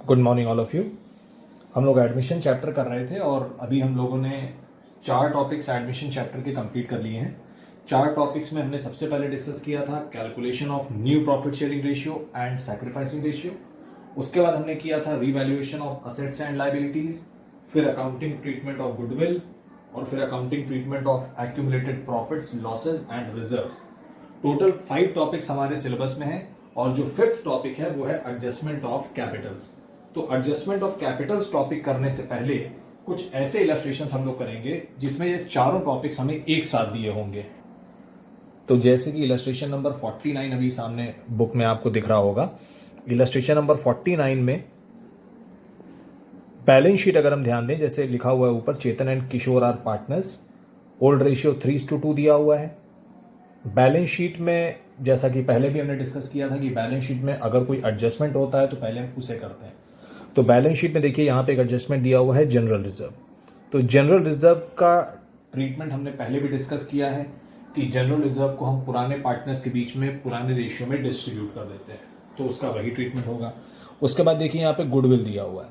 Good morning all of you. हम लोग admission chapter कर रहे थे और अभी हम लोगों ने 4 टॉपिक्स एडमिशन चैप्टर के कंप्लीट कर लिए हैं। 4 टॉपिक्स में हमने सबसे पहले डिस्कस किया था calculation of new profit sharing ratio and sacrificing ratio. उसके बाद हमने किया था revaluation of assets and liabilities, फिर अकाउंटिंग ट्रीटमेंट ऑफ गुडविल और फिर accounting treatment of accumulated profits, losses and reserves. Total 5 topics हमारे सिलेबस में हैं और जो 5th टॉपिक है वो है एडजस्टमेंट ऑफ कैपिटल्स। तो एडजस्टमेंट ऑफ कैपिटल्स टॉपिक करने से पहले कुछ ऐसे इलस्ट्रेशंस हम लोग करेंगे जिसमें ये चारों टॉपिक्स हमें एक साथ दिए होंगे। तो जैसे कि इलस्ट्रेशन नंबर 49 अभी सामने बुक में आपको दिख रहा होगा। इलस्ट्रेशन नंबर 49 में बैलेंस शीट अगर हम ध्यान दें, जैसे लिखा हुआ है ऊपर, Chetan and Kishore are partners, old ratio 3:2 दिया हुआ है। बैलेंस शीट में जैसा कि पहले भी हमने डिस्कस किया था कि बैलेंस शीट में अगर कोई एडजस्टमेंट होता है तो पहले हम उसे करते हैं। तो बैलेंस शीट में देखिए यहाँ पे एक एडजस्टमेंट दिया हुआ है जनरल रिजर्व। तो जनरल रिजर्व का ट्रीटमेंट हमने पहले भी डिस्कस किया है कि जनरल रिजर्व को हम पुराने पार्टनर्स के बीच में पुराने रेशियो में डिस्ट्रीब्यूट कर देते हैं, तो उसका वही ट्रीटमेंट होगा। उसके बाद देखिए यहाँ पे गुडविल दिया हुआ है।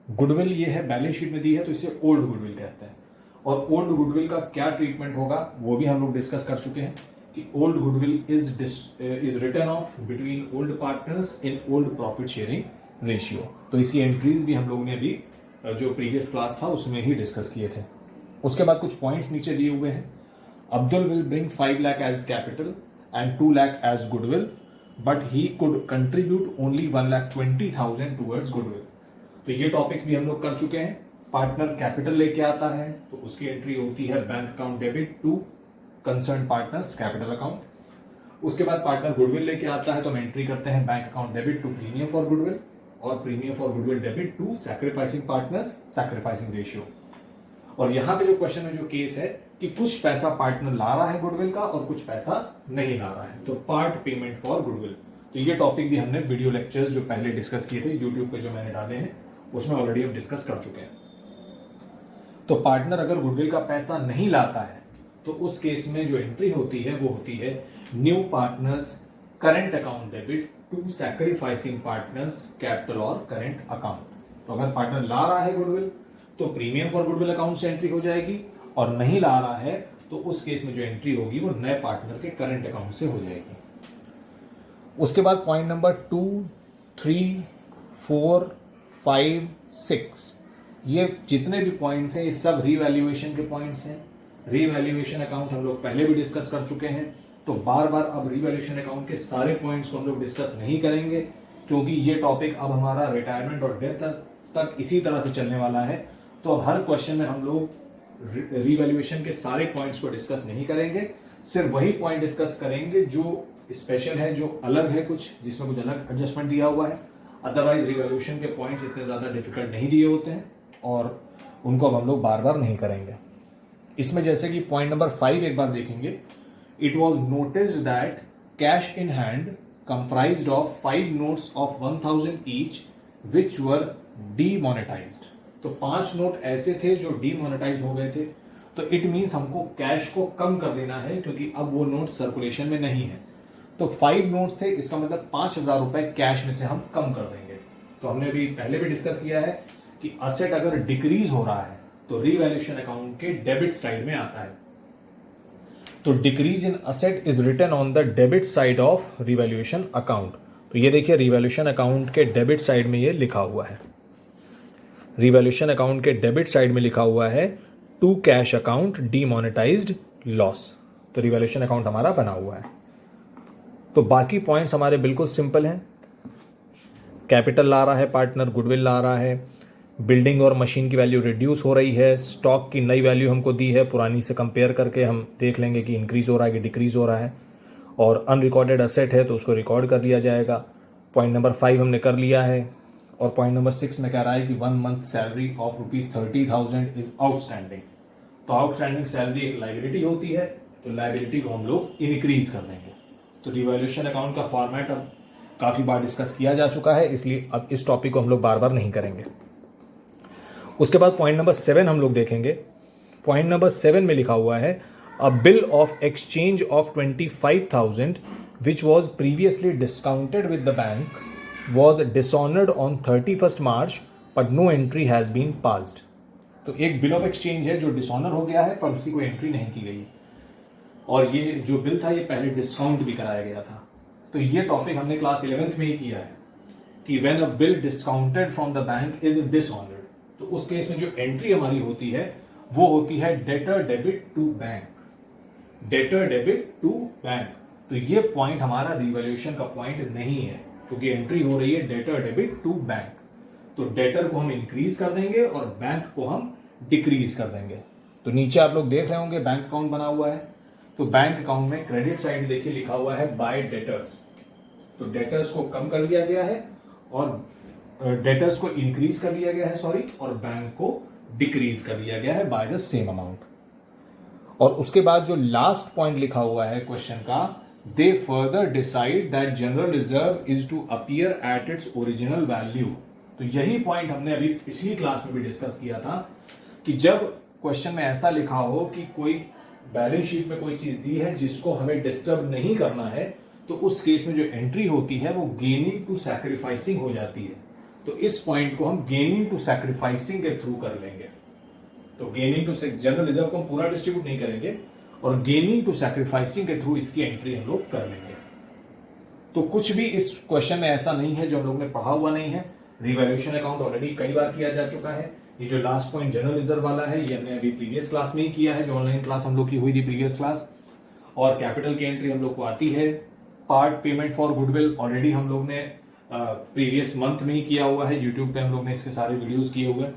गुडविल ये है, बैलेंस शीट में दी है तो इसे ओल्ड गुडविल कहते हैं। और ओल्ड गुडविल का क्या ट्रीटमेंट होगा वो भी हम लोग डिस्कस कर चुके हैं कि old goodwill is return of between old partners in old profit sharing ratio. तो इसकी एंट्रीज भी हम लोगों ने अभी जो प्रीवियस क्लास था उसमें ही डिस्कस किए थे। उसके बाद कुछ पॉइंट्स नीचे दिए हुए हैं। Abdul will bring 5 lakh as capital and 2 lakh as goodwill, but he could contribute only 1,20,000 towards goodwill. तो ये टॉपिक्स भी हम लोग कर चुके हैं। पार्टनर कैपिटल लेके आता है तो उसकी एंट्री होती है bank account debit to concern partners capital account. उसके बाद पार्टनर गुडविल लेके आता है तो हम एंट्री करते हैं bank account debit to premium for goodwill और premium for goodwill debit to sacrificing partners sacrificing ratio. और यहां पे जो क्वेश्चन में जो केस है कि कुछ पैसा पार्टनर ला रहा है गुडविल का और कुछ पैसा नहीं ला रहा है, तो पार्ट पेमेंट फॉर गुडविल। तो ये टॉपिक भी हमने वीडियो लेक्चर्स जो पहले डिस्कस किए थे यूट्यूब पे जो मैंने डाले हैं उसमें ऑलरेडी हम डिस्कस कर चुके हैं। तो पार्टनर अगर गुडविल का पैसा नहीं लाता है तो उस केस में जो एंट्री होती है वो होती है new partners current account debit to sacrificing partners capital और करंट अकाउंट। तो अगर पार्टनर ला रहा है गुडविल तो प्रीमियम फॉर गुडविल अकाउंट से एंट्री हो जाएगी, और नहीं ला रहा है तो उस केस में जो एंट्री होगी वो नए पार्टनर के करंट अकाउंट से हो जाएगी। उसके बाद पॉइंट नंबर 2, 3, 4, 5, 6, ये जितने भी पॉइंट्स हैं ये सब रीवैल्यूएशन के पॉइंट्स हैं। रीवैल्यूएशन अकाउंट हम लोग पहले भी डिस्कस कर चुके हैं, तो बार बार अब रीवैल्यूएशन अकाउंट के सारे पॉइंट्स को हम लोग डिस्कस नहीं करेंगे क्योंकि ये टॉपिक अब हमारा रिटायरमेंट और डेथ तक इसी तरह से चलने वाला है। तो हर क्वेश्चन में हम लोग रीवैल्यूएशन के सारे पॉइंट्स को डिस्कस नहीं करेंगे, सिर्फ वही पॉइंट डिस्कस करेंगे जो स्पेशल है, जो अलग है, कुछ जिसमें कुछ अलग एडजस्टमेंट दिया हुआ है। अदरवाइज रिवैल्यूएशन के पॉइंट्स इतने ज्यादा डिफिकल्ट नहीं दिए होते हैं और उनको अब हम लोग बार बार नहीं करेंगे। इसमें जैसे कि पॉइंट नंबर 5 एक बार देखेंगे। It was noticed that cash in hand comprised of 5 notes of 1,000 each which were demonetised. तो 5 नोट ऐसे थे जो डीमोनेटाइज हो गए थे। तो इट मीन्स हमको कैश को कम कर देना है क्योंकि अब वो नोट सर्कुलेशन में नहीं है। तो 5 नोट्स थे, इसका मतलब 5,000 रुपए कैश में से हम कम कर देंगे। तो हमने भी पहले भी डिस्कस किया है कि असेट अगर डिक्रीज हो रहा है तो रीवैल्यूएशन अकाउंट के डेबिट साइड में आता है। तो decrease in asset is written on the debit side of revaluation account. तो ये देखिए रीवैल्यूएशन अकाउंट के डेबिट साइड में ये लिखा हुआ है। रीवैल्यूएशन अकाउंट के डेबिट साइड में लिखा हुआ है to cash account demonetised loss. तो रीवैल्यूएशन अकाउंट हमारा बना हुआ है। तो बाकी पॉइंट्स हमारे बिल्कुल सिंपल हैं। कैपिटल ला रहा है पार्टनर, गुडविल ला रहा है, बिल्डिंग और मशीन की वैल्यू रिड्यूस हो रही है, स्टॉक की नई वैल्यू हमको दी है, पुरानी से कंपेयर करके हम देख लेंगे कि इंक्रीज हो रहा है कि डिक्रीज हो रहा है, और अनरिकॉर्डेड असेट है तो उसको रिकॉर्ड कर दिया जाएगा। पॉइंट नंबर 5 हमने कर लिया है। और पॉइंट नंबर 6 में कह रहा है कि 1 month salary of ₹30,000 is outstanding. तो आउटस्टैंडिंग सैलरी एक लाइबिलिटी होती है, तो लाइबिलिटी को हम लोग इंक्रीज कर देंगे। तो रिवैल्यूएशन अकाउंट का फॉर्मेट अब काफी बार डिस्कस किया जा चुका है, इसलिए अब इस टॉपिक को हम लोग बार बार नहीं करेंगे। उसके बाद पॉइंट नंबर 7 हम लोग देखेंगे। पॉइंट नंबर 7 में लिखा हुआ है a bill of exchange of 25,000 which was previously discounted with the bank was dishonoured on 31st March but no entry has been passed. तो एक बिल ऑफ एक्सचेंज है जो डिसऑनर हो गया है पर उसकी कोई एंट्री नहीं की गई, और ये जो बिल था ये पहले डिस्काउंट भी कराया गया था। तो ये टॉपिक हमने क्लास 11th में ही किया है कि when a bill discounted from the bank is dishonoured, तो उस केस में जो एंट्री हमारी होती है वो होती है debtor debit to bank, debtor debit to bank. तो ये पॉइंट हमारा रिवैल्यूएशन का पॉइंट नहीं है क्योंकि एंट्री हो रही है डेटर डेबिट टू बैंक। तो डेटर को हम इंक्रीज कर देंगे और बैंक को हम डिक्रीज कर देंगे। तो नीचे आप लोग देख रहे होंगे बैंक अकाउंट बना हुआ है, तो बैंक अकाउंट में क्रेडिट साइड देखिए लिखा हुआ है बाय डेटर्स, तो डेटर्स को कम कर दिया गया है और डेटर्स को इंक्रीज कर दिया गया है सॉरी, और बैंक को डिक्रीज कर दिया गया है बाय द सेम अमाउंट। और उसके बाद जो लास्ट पॉइंट लिखा हुआ है क्वेश्चन का, they further decide that general reserve is to appear at its original value. तो यही पॉइंट हमने अभी पिछली क्लास में भी डिस्कस किया था कि जब क्वेश्चन में ऐसा लिखा हो कि कोई बैलेंस शीट में कोई चीज दी है जिसको हमें डिस्टर्ब नहीं करना है, तो उस केस में जो एंट्री होती है वो गेनिंग टू सैक्रिफाइसिंग हो जाती है। तो इस पॉइंट को हम गेनिंग टू सैक्रिफाइसिंग के थ्रू कर लेंगे। तो गेनिंग टू जनरल रिजर्व को हम पूरा डिस्ट्रीब्यूट नहीं करेंगे और गेनिंग टू सैक्रिफाइसिंग के थ्रू इसकी एंट्री हम लोग कर लेंगे। तो कुछ भी इस क्वेश्चन में ऐसा नहीं है जो हम लोग ने पढ़ा हुआ नहीं है। रिवैल्यूएशन अकाउंट ऑलरेडी कई बार किया जा चुका है। ये जो लास्ट पॉइंट जनरल रिजर्व वाला है ये हमने अभी प्रीवियस क्लास में ही किया है, जो ऑनलाइन क्लास हम लोग की हुई थी प्रीवियस क्लास। और कैपिटल की एंट्री हम लोग को आती है। Part payment for goodwill already हम लोग ने प्रीवियस मंथ में ही किया हुआ है, यूट्यूब पे हम लोग ने इसके सारे वीडियोस किए हुए हैं।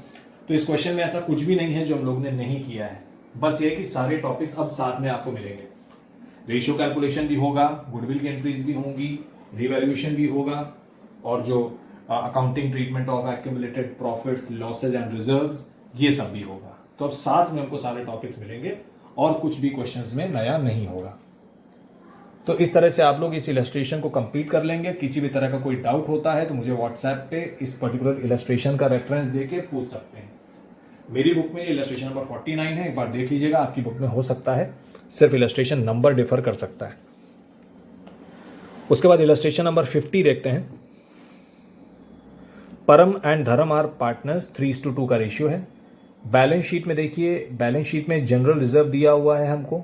तो इस क्वेश्चन में ऐसा कुछ भी नहीं है जो हम लोग ने नहीं किया है, बस ये कि सारे टॉपिक्स अब साथ में आपको मिलेंगे। रेशियो कैलकुलेशन भी होगा, गुडविल की एंट्रीज भी होंगी, रिवैल्यूएशन भी होगा, और जो accounting treatment of accumulated profits, losses and reserves, ये सब भी होगा। तो अब साथ में हमको सारे टॉपिक्स मिलेंगे और कुछ भी क्वेश्चंस में नया नहीं होगा। तो इस तरह से आप लोग इस इलस्ट्रेशन को कंप्लीट कर लेंगे। किसी भी तरह का कोई डाउट होता है तो मुझे व्हाट्सएप पे इस पर्टिकुलर इलस्ट्रेशन का रेफरेंस देके पूछ सकते हैं। मेरी बुक में इलस्ट्रेशन नंबर 49 है, एक बार देख लीजिएगा। आपकी बुक में हो सकता है सिर्फ इलस्ट्रेशन नंबर डिफर कर सकता है। उसके बाद इलस्ट्रेशन नंबर 50 देखते हैं। परम एंड धर्म आर पार्टनर्स, 3:2 का रेशियो है। बैलेंस शीट में देखिए, बैलेंस शीट में जनरल रिजर्व दिया हुआ है हमको,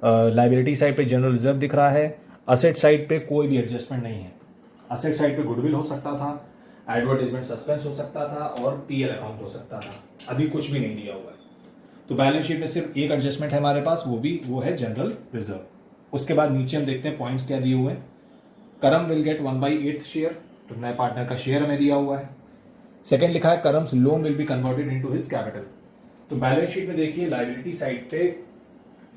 लाइबिलिटी साइड पे जनरल रिजर्व दिख रहा है, असेट साइड पे कोई भी एडजस्टमेंट नहीं है। असेट साइड पे गुडविल हो सकता था, एडवर्टाइजमेंट सस्पेंस हो सकता था और पीएल अकाउंट हो सकता था, अभी कुछ भी नहीं दिया हुआ है। तो बैलेंस शीट में सिर्फ एक एडजस्टमेंट है हमारे पास, वो है जनरल रिजर्व। उसके बाद नीचे हम देखते हैं पॉइंट्स क्या दिए हुए हैं। करम विल गेट 1/8 शेयर, तो नए पार्टनर का शेयर हमें दिया हुआ है। सेकंड लिखा है Karam's loan will be converted into his capital. तो बैलेंस शीट में देखिए लायबिलिटी साइड पे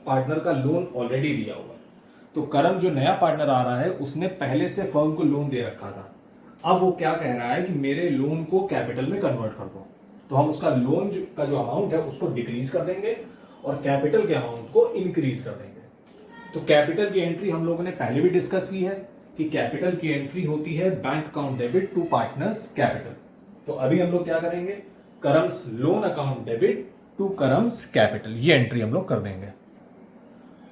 पार्टनर का लोन ऑलरेडी दिया हुआ है। तो करम जो नया पार्टनर आ रहा है उसने पहले से फर्म को लोन दे रखा था। अब वो क्या कह रहा है कि मेरे लोन को कैपिटल में कन्वर्ट कर दो, तो हम उसका लोन का जो अमाउंट है उसको डिक्रीज कर देंगे और कैपिटल के अमाउंट को इंक्रीज कर देंगे। तो कैपिटल की एंट्री हम लोगों ने पहले भी डिस्कस की है कि कैपिटल की एंट्री होती है bank account debit to partners capital. तो अभी हम लोग क्या करेंगे, Karam's loan account debit to Karam's capital, ये एंट्री हम लोग कर देंगे।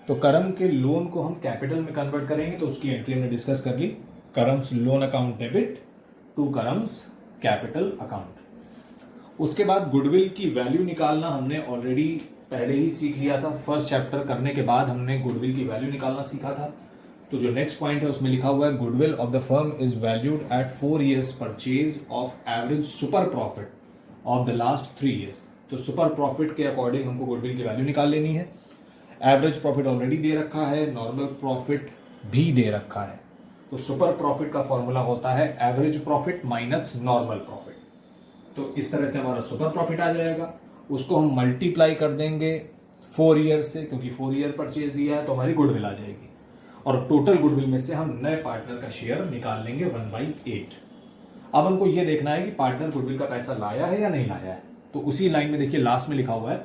तो करम के लोन को हम कैपिटल में कन्वर्ट करेंगे, तो उसकी एंट्री हमने डिस्कस कर ली, Karam's loan account debit to Karam's capital account. उसके बाद गुडविल की वैल्यू निकालना हमने ऑलरेडी पहले ही सीख लिया था। फर्स्ट चैप्टर करने के बाद हमने गुडविल की वैल्यू निकालना सीखा था। तो जो नेक्स्ट पॉइंट है उसमें लिखा हुआ है goodwill of the firm is valued at 4 years purchase of average super profit of the last 3 years। तो सुपर प्रॉफिट के अकॉर्डिंग हमको गुडविल की वैल्यू निकाल लेनी है। एवरेज प्रॉफिट ऑलरेडी दे रखा है, नॉर्मल प्रॉफिट भी दे रखा है। तो सुपर प्रॉफिट का फॉर्मूला होता है average profit minus normal profit. तो इस तरह से हमारा सुपर प्रॉफिट आ जाएगा, उसको हम मल्टीप्लाई कर देंगे 4 years से, क्योंकि 4 year परचेज दिया है तो हमारी गुडविल आ जाएगी। और टोटल गुडविल में से हम नए पार्टनर का शेयर निकाल लेंगे 1/8। अब हमको ये देखना है कि पार्टनर गुडविल का पैसा लाया है या नहीं लाया है। तो उसी लाइन में देखिए लास्ट में लिखा हुआ है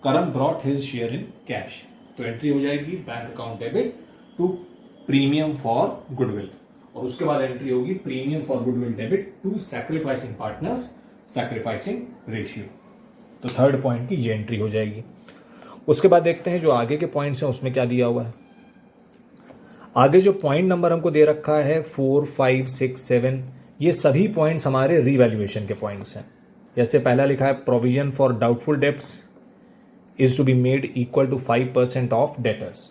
Karam brought his share in cash. तो एंट्री हो जाएगी bank account debit to premium for goodwill, और उसके बाद एंट्री होगी premium for goodwill debit to sacrificing partners sacrificing ratio. तो थर्ड पॉइंट की ये एंट्री हो जाएगी। उसके बाद देखते हैं जो आगे के पॉइंट्स हैं उसमें क्या दिया हुआ है। आगे जो पॉइंट नंबर हमको दे रखा है 4, 5, 6, 7, ये सभी पॉइंट्स हमारे रीवैल्यूएशन के पॉइंट्स हैं। जैसे पहला लिखा है provision for doubtful debts is to be made equal to 5% of debtors.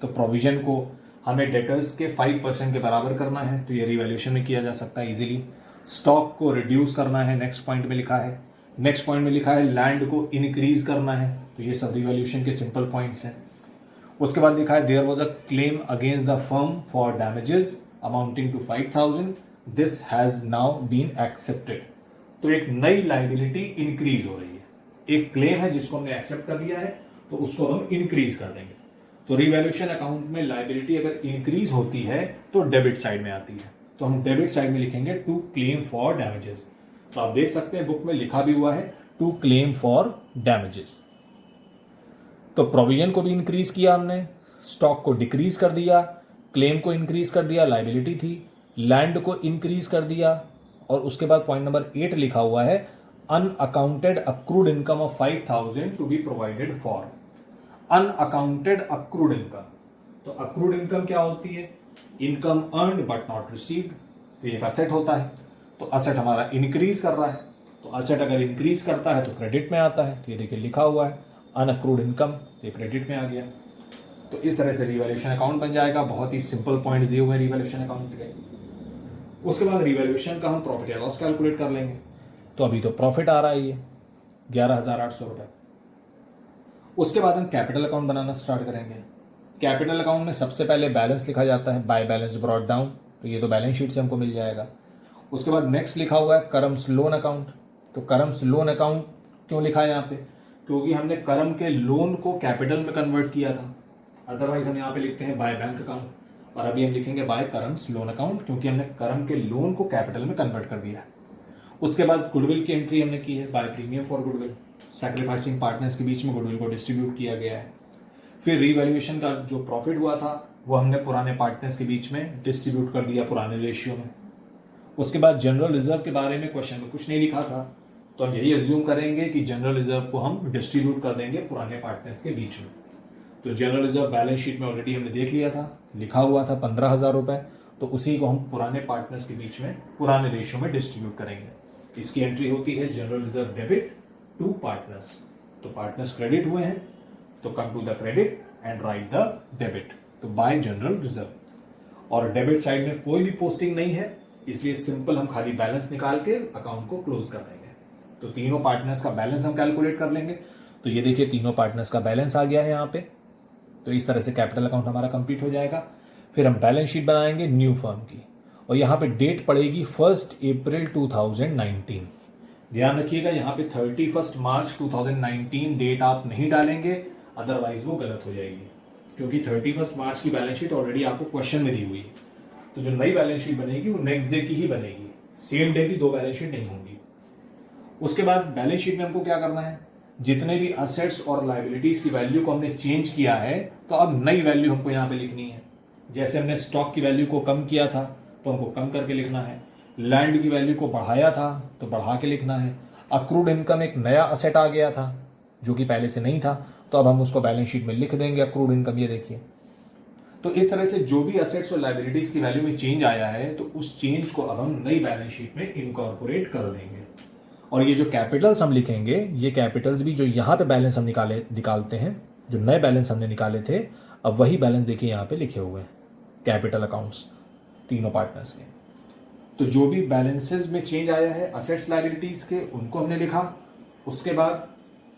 तो प्रोविजन को हमें डेटर्स के 5% के बराबर करना है, तो ये रीवैल्यूएशन में किया जा सकता है इजीली। स्टॉक को रिड्यूस करना है, नेक्स्ट पॉइंट में लिखा है। नेक्स्ट पॉइंट में लिखा है लैंड को इंक्रीज करना है, तो ये सब रीवैल्यूएशन के सिंपल पॉइंट्स हैं। उसके बाद लिखा है there was a claim against the firm for damages amounting to 5,000, this has now been accepted. तो एक नई लाइबिलिटी इंक्रीज हो रही है, एक क्लेम है जिसको हमने एक्सेप्ट कर लिया है, तो उसको हम इंक्रीज कर देंगे। तो रिवैल्यूएशन अकाउंट में लाइबिलिटी अगर इंक्रीज होती है तो डेबिट साइड में आती है, तो हम डेबिट साइड में लिखेंगे टू क्लेम फॉर डैमेजेस। तो आप देख सकते हैं बुक में लिखा भी हुआ है टू क्लेम फॉर डैमेजेस। तो प्रोविजन को भी इंक्रीज किया हमने, स्टॉक को डिक्रीज कर दिया, क्लेम को इंक्रीज कर दिया, लाइबिलिटी थी, लैंड को इंक्रीज कर दिया, और उसके बाद पॉइंट नंबर 8 लिखा हुआ है unaccounted accrued income of 5,000 to be provided for. Unaccounted accrued income, तो अक्रूड इनकम क्या होती है? Income earned but not received. तो एक असेट होता है, तो असेट हमारा इंक्रीज कर रहा है, तो असेट अगर इंक्रीज करता है तो क्रेडिट में आता है। तो ये देखिए लिखा हुआ है अनअक्रूड इनकम, तो ये क्रेडिट में आ गया। तो इस तरह से रिवैल्यूएशन अकाउंट बन जाएगा। बहुत ही सिंपल पॉइंट्स दिए हुए हैं रिवैल्यूएशन अकाउंट के। उसके बाद रिवैल्यूएशन का हम प्रॉफिट या लॉस कैलकुलेट कर लेंगे। तो अभी तो प्रॉफिट आ रहा है ये 11,800 रुपए। उसके बाद हम कैपिटल अकाउंट बनाना स्टार्ट करेंगे। कैपिटल अकाउंट में सबसे पहले बैलेंस लिखा जाता है, बाय बैलेंस ब्रॉट डाउन, तो ये तो बैलेंस शीट से हमको मिल जाएगा। उसके बाद नेक्स्ट लिखा हुआ है करम्स लोन अकाउंट। तो करम्स लोन अकाउंट क्यों लिखा है यहाँ पे? क्योंकि हमने करम के लोन को कैपिटल में कन्वर्ट किया था। अदरवाइज हम यहाँ पे लिखते हैं बाय बैंक अकाउंट, और अभी हम लिखेंगे बाय करम्स लोन अकाउंट, क्योंकि हमने करम के लोन को कैपिटल में कन्वर्ट कर दिया है। उसके बाद गुडविल की एंट्री हमने की है, by premium for goodwill, sacrificing partners के बीच में गुडविल को डिस्ट्रीब्यूट किया गया है। फिर रीवैल्यूएशन का जो प्रॉफिट हुआ था वो हमने पुराने पार्टनर्स के बीच में डिस्ट्रीब्यूट कर दिया पुराने रेशियो में। उसके बाद जनरल रिजर्व के बारे में क्वेश्चन में कुछ नहीं लिखा था, तो हम यही अज्यूम करेंगे कि जनरल रिजर्व को हम डिस्ट्रीब्यूट कर देंगे पुराने पार्टनर्स के बीच में। तो जनरल रिजर्व बैलेंस शीट में ऑलरेडी हमने देख लिया था, लिखा हुआ था 15,000 रुपए, तो उसी को हम पुराने पार्टनर्स के बीच में पुराने रेशियो में डिस्ट्रीब्यूट करेंगे। इसकी एंट्री होती है general reserve debit to partners. तो पार्टनर्स क्रेडिट हुए हैं, तो come to the credit and write the debit, तो बाय जनरल रिजर्व। और डेबिट साइड में कोई भी पोस्टिंग नहीं है, इसलिए सिंपल हम खाली बैलेंस निकाल के अकाउंट को क्लोज कर देंगे। तो तीनों पार्टनर्स का बैलेंस हम कैलकुलेट कर लेंगे। तो ये देखिए तीनों पार्टनर्स का बैलेंस आ गया है यहाँ पे। तो इस तरह से कैपिटल अकाउंट हमारा कंप्लीट हो जाएगा। फिर हम बैलेंस शीट बनाएंगे न्यू फर्म की, और यहाँ पे डेट पड़ेगी 1 अप्रैल 2019। ध्यान रखिएगा यहाँ पे 31 मार्च 2019 डेट आप नहीं डालेंगे, अदरवाइज वो गलत हो जाएगी, क्योंकि 31 मार्च की बैलेंस शीट ऑलरेडी आपको क्वेश्चन में दी हुई है। तो जो नई बैलेंस शीट बनेगी वो नेक्स्ट डे की ही बनेगी, सेम डे की दो बैलेंस शीट नहीं होंगी। उसके बाद बैलेंस शीट में हमको क्या करना है, जितने भी असेट्स और लायबिलिटीज की वैल्यू को हमने चेंज किया है, तो अब नई वैल्यू हमको यहाँ पे लिखनी है। जैसे हमने स्टॉक की वैल्यू को कम किया था तो हमको कम करके लिखना है, लैंड की वैल्यू को बढ़ाया था तो बढ़ा के लिखना है, अक्रूड इनकम एक नया असेट आ गया था जो कि पहले से नहीं था, तो अब हम उसको बैलेंस शीट में लिख देंगे अक्रूड इनकम, ये देखिए। तो इस तरह से जो भी असेट्स और लायबिलिटीज की वैल्यू में चेंज आया है, तो उस चेंज को अब हम नई बैलेंस शीट में इनकॉर्पोरेट कर देंगे। और ये जो कैपिटल्स हम लिखेंगे, ये कैपिटल्स भी जो यहाँ पे बैलेंस हम निकालते हैं, जो नए बैलेंस हमने निकाले थे, अब वही बैलेंस देखिए यहाँ पे लिखे हुए हैं, कैपिटल अकाउंट्स तीनों पार्टनर्स के। तो जो भी बैलेंसेस में चेंज आया है असेट्स लायबिलिटीज के, उनको हमने लिखा। उसके बाद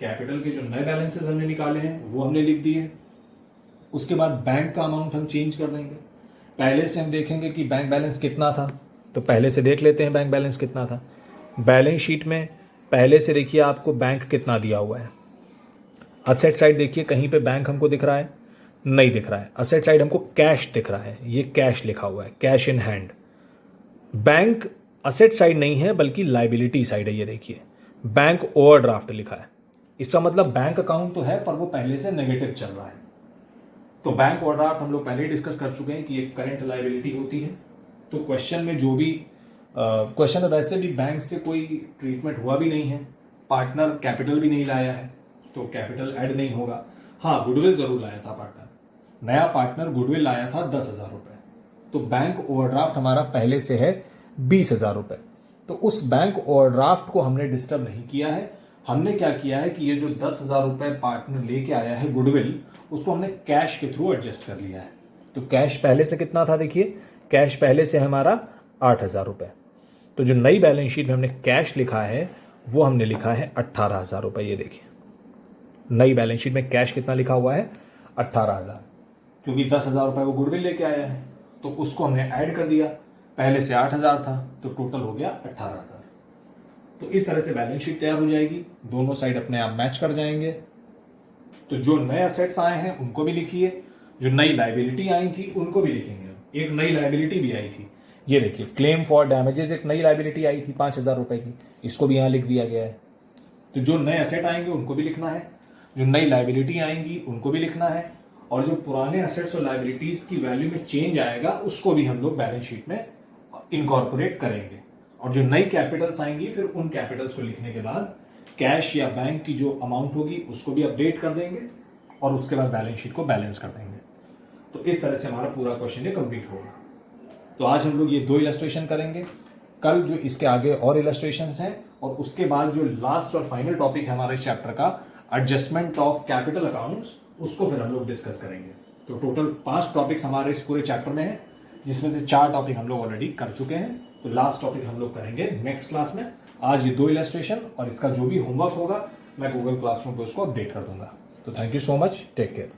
कैपिटल के जो नए बैलेंसेस हमने निकाले हैं वो हमने लिख दिए। उसके बाद बैंक का अमाउंट हम चेंज कर देंगे। पहले से हम देखेंगे कि बैंक बैलेंस कितना था, तो पहले से देख लेते हैं बैंक बैलेंस कितना था। बैलेंस शीट में पहले से देखिए आपको बैंक कितना दिया हुआ है। असेट साइड देखिए कहीं पे बैंक हमको दिख रहा है, नहीं दिख रहा है। असेट साइड हमको कैश दिख रहा है, ये कैश लिखा हुआ है, cash in hand. Bank asset side नहीं है बल्कि लायबिलिटी साइड है, ये देखिए बैंक ओवरड्राफ्ट लिखा है। इसका मतलब बैंक अकाउंट तो है पर वो पहले से नेगेटिव चल रहा है। तो बैंक ओवरड्राफ्ट हम लोग पहले ही डिस्कस कर चुके हैं कि एक करंट लायबिलिटी होती है। तो क्वेश्चन में जो भी क्वेश्चन में वैसे भी बैंक से कोई ट्रीटमेंट हुआ भी नहीं है, पार्टनर कैपिटल भी नहीं लाया है, तो कैपिटल ऐड नहीं होगा। हाँ, गुडविल जरूर लाया था पार्टनर, नया पार्टनर गुडविल लाया था 10,000 रुपए, तो बैंक ओवरड्राफ्ट हमारा पहले से है 20,000 रुपए। तो उस बैंक ओवरड्राफ्ट को हमने डिस्टर्ब नहीं किया है। हमने क्या किया है कि ये जो 10,000 रुपए पार्टनर लेके आया है गुडविल, उसको हमने कैश के थ्रू एडजस्ट कर लिया है। तो कैश पहले से कितना था, देखिए कैश पहले से हमारा 8,000 रुपए। तो जो नई बैलेंस शीट में हमने कैश लिखा है वो हमने लिखा है 18,000 रुपए। ये देखिए नई बैलेंस शीट में कैश कितना लिखा हुआ है, 18,000, क्योंकि 10,000 रुपए वो गुडविल लेके आया है तो उसको हमने ऐड कर दिया। पहले से 8,000 था तो टोटल हो गया 18,000। तो इस तरह से बैलेंस शीट तैयार हो जाएगी, दोनों साइड अपने आप मैच कर जाएंगे। तो जो नए असेट्स आए हैं उनको भी लिखिए, जो नई लाइबिलिटी आई थी उनको भी लिखेंगे। एक नई लाइबिलिटी भी आई थी, ये देखिए क्लेम फॉर डैमेजेस, एक नई लाइबिलिटी आई थी 5,000 रुपए की, इसको भी यहां लिख दिया गया है। तो जो नए असेट आएंगे उनको भी लिखना है, जो नई लाइबिलिटी आएंगी उनको भी लिखना है, और जो पुराने असेट्स और लाइबिलिटीज की वैल्यू में चेंज आएगा उसको भी हम लोग बैलेंस शीट में इनकॉर्पोरेट करेंगे। और जो नई कैपिटल्स आएंगी फिर उन कैपिटल्स को लिखने के बाद कैश या बैंक की जो अमाउंट होगी उसको भी अपडेट कर देंगे और उसके बाद बैलेंस शीट को बैलेंस कर देंगे। तो इस तरह से हमारा पूरा क्वेश्चन ये कंप्लीट होगा। तो आज हम लोग ये 2 इलस्ट्रेशन करेंगे, कल जो इसके आगे और इलस्ट्रेशंस हैं, और उसके बाद जो लास्ट और फाइनल टॉपिक है हमारे चैप्टर का एडजस्टमेंट ऑफ कैपिटल अकाउंट्स, उसको फिर हम लोग डिस्कस करेंगे। तो टोटल 5 टॉपिक्स हमारे इस पूरे चैप्टर में है, जिसमें से 4 टॉपिक हम लोग ऑलरेडी कर चुके हैं। तो लास्ट टॉपिक हम लोग करेंगे नेक्स्ट क्लास में। आज ये 2 इलस्ट्रेशन और इसका जो भी होमवर्क होगा मैं गूगल क्लासरूम पे उसको अपडेट कर दूंगा। तो thank you so much, take care.